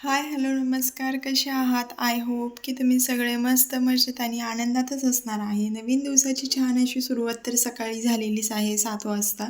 हाय, hello, नमस्कार. कसे आहात? आय होप की तुम्ही सगळे मस्त, मजेत आणि आनंदातच असणार आहे. नवीन दिवसाची छान अशी सुरुवात तर सकाळी झालेलीच आहे 7 वाजता.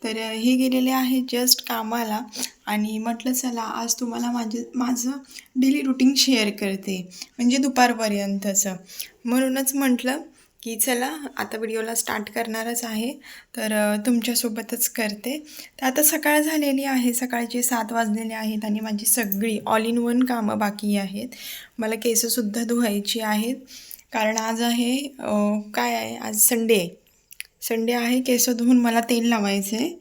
तर हे गेलेले आहे जस्ट कामाला आणि म्हटलं चला आज तुम्हाला माझं डेली रुटीन शेअर करते, म्हणजे दुपारपर्यंतचं. म्हणूनच म्हटलं की चला आता व्हिडिओला स्टार्ट करणारच आहे, तर तुमच्यासोबतच करते. तर आता सकाळ झालेली आहे, सकाळचे 7 वाजलेले आहेत आणि माझी सगळी ऑल इन वन कामं बाकी आहेत. मला केसंसुद्धा धुवायची आहेत, कारण आज आहे काय आहे, आज संडे आहे. संडे आहे, केस धुवून मला तेल लावायचं आहे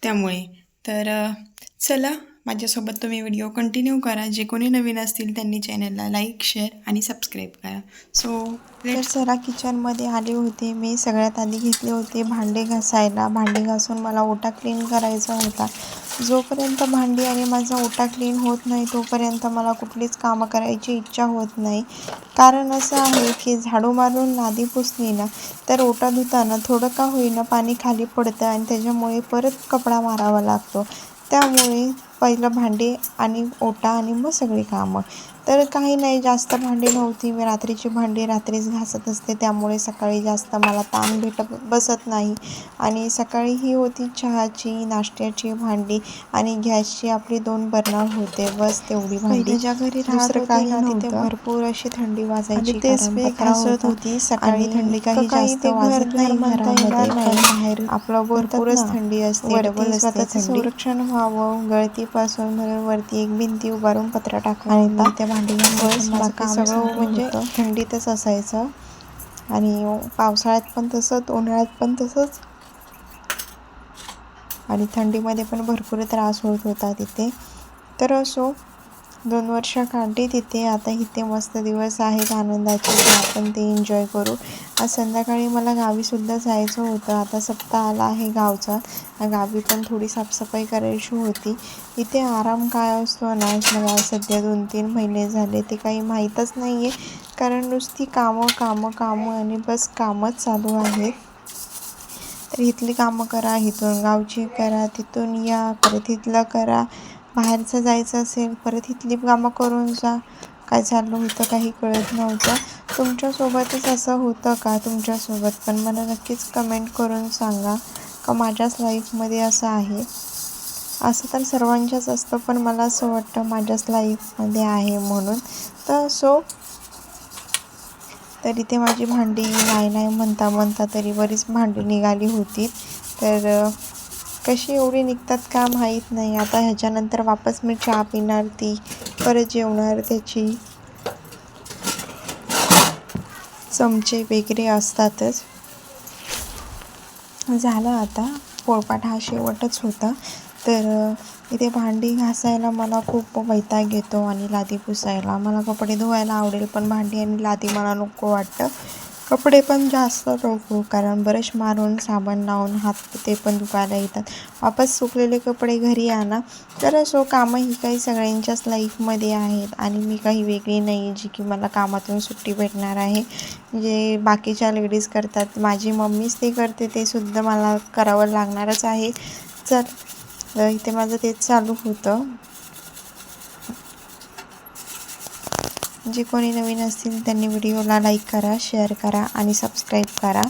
त्यामुळे. तर चला माझ्यासोबत तुम्ही व्हिडिओ कंटिन्यू करा. जे कोणी नवीन असतील त्यांनी चॅनलला लाईक, शेअर आणि सबस्क्राईब करा. तर चला किचनमध्ये आले होते. मी सगळ्यात आधी घेतले होते भांडे घासायला. भांडी घासून मला ओटा क्लीन करायचा होता. जोपर्यंत भांडी आणि माझा ओटा क्लीन होत नाही तोपर्यंत मला कुठलीच कामं करायची इच्छा होत नाही. कारण असं आहे की झाडू मारून लादी पुसली ना तर ओटा धुताना थोडं का होईना पाणी खाली पडतं आणि त्याच्यामुळे परत कपडा मारावा लागतो. त्यामुळे पहिलं भांडी आणि ओटा आणि मग सगळी कामं. तर काही नाही, जास्त भांडी नव्हती. मी रात्रीची भांडी रात्रीच घासत असते, त्यामुळे सकाळी जास्त मला ताण बसत नाही. आणि सकाळी ही होती चहाची, नाश्त्याची भांडी आणि गॅसची आपली 2 बर्नर होते, बस तेवढी भांडी. ज्या घरी दुसरं काही नव्हतं. तिथे भरपूर अशी थंडी वाजायची, आणि तेच मी घासत होती. सकाळी थंडी काही जास्त वाजत नाही घरामध्ये, पण बाहेर आपलं भरपूरच ना, थंडी असते, डबल असते स्वतःचं थंडी. संरक्षण व्हावं गळतीपासून म्हणून वरती एक भिंती उभारून पत्रा टाकला आणि होता. त्या भांडी बस माझं बाकी काम सगळं चालू म्हणजे होतं. थंडीतच असायचं आणि पावसाळ्यात पण तसंच, उन्हाळ्यात पण तसंच आणि थंडीमध्ये पण भरपूर त्रास होत होता तिथे. तर असो 2 वर्ष काढली तिथे. आता इथे मस्त दिवस आहेत आनंदाचे, ते आपण ते एन्जॉय करू. आज संध्याकाळी मला गावीसुद्धा जायचं होतं. आता सप्ताह आला आहे गावचा. गावी पण थोडी साफसफाई करायची होती. इथे आराम काय असतो ना, मला सध्या 2-3 महिने झाले ते काही माहीतच नाही आहे. कारण नुसती कामं कामं कामं आणि बस कामच चालू आहेत. तर इथली कामं करा, इथून गावची करा, तिथून या, परत इथलं करा. बाहेरचं जायचं असेल परत इथली कामं करून जा. काय चाललं होतं काही कळत नव्हतं. तुमच्यासोबतच असं होतं का? तुमच्यासोबत पण मला नक्कीच कमेंट करून सांगा का माझ्याच लाईफमध्ये असं आहे. असं तर सर्वांच्याच असतं, पण मला असं वाटतं माझ्याच लाईफमध्ये आहे म्हणून. तर असो, तर इथे माझी भांडी नाही म्हणता म्हणता तरी बरीच भांडी निघाली होती. तर कशी एवढी निघतात का माहीत नाही. आता ह्याच्यानंतर वापस मी चहा पिणार, ती परत जेवणार, त्याची चमचे वगैरे असतातच. झालं आता, पोळपाट हा शेवटच होता. तर इथे भांडी घासायला मला खूप वैताग येतो आणि लादी पुसायला. मला कपडे धुवायला आवडेल, पण भांडी आणि लादी मला नको वाटतं. कपडे पण जास्त नको, कारण ब्रश मारून साबण लावून हात ते पण दुखायला येतात. वापस सुकलेले कपडे घरी आणा. तर असो, कामं ही काही सगळ्यांच्याच लाईफमध्ये आहेत आणि मी काही वेगळी नाही जी की मला कामातून सुट्टी भेटणार आहे. जे बाकीच्या लेडीज करतात, माझी मम्मीच ते करते, ते सुद्धा मला करावं लागणारच आहे. इथे माझं तेच चालू होतं. जे कोणी नवीन असतील त्यांनी व्हिडिओला लाईक करा, शेअर करा आणि सबस्क्राईब करा.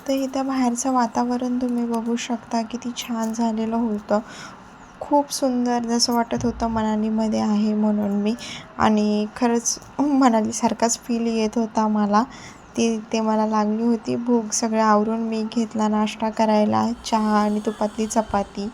तर इथं बाहेरचं वातावरण तुम्ही बघू शकता किती छान झालेलं होतं. खूप सुंदर, जसं वाटत होतं मनालीमध्ये आहे म्हणून मी. आणि खरंच मनालीसारखाच फील येत होता मला. ते मला लागली होती भूक. सगळं आवरून मी घेतला नाश्ता करायला, चहा आणि तुपातली चपाती.